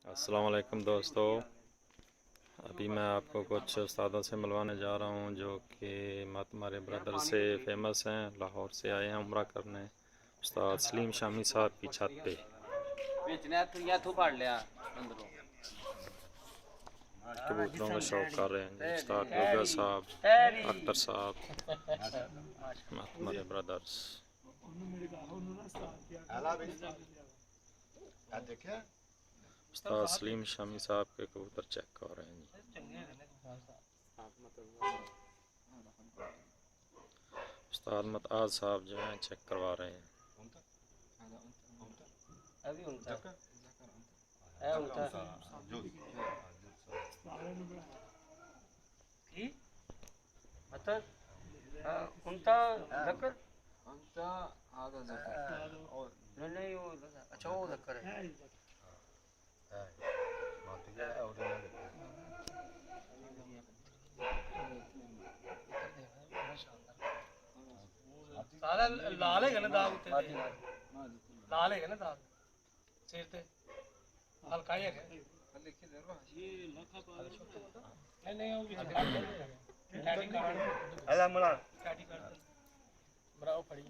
अस्सलाम वालेकुम दोस्तों, अभी मैं आपको कुछ उस्तादों से मिलवाने जा रहा हूँ जो कि हमारे ब्रदर से फेमस हैं, लाहौर से आए हैं उम्रा करने। उस्ताद सलीम शामी साहब की छत पे कबूतरों का शौक़ कर रहे हैं जी। उस्ताद बुर्गा साहब, अख्तर साहब, हमारे ब्रदर्स। उस्ताद सलीम शामी साहब के कबूतर चेक कर रहे हैं जी। उस्ताद मुताज साहब जो हैं चेक करवा रहे हैं। सारा लाल है ना दाग उत्ते लाल है ना दाग सिर ते हल्का ही है नहीं नहीं वो भी टैटिंग कर अला मला टैटिंग कर बराबर पड़ी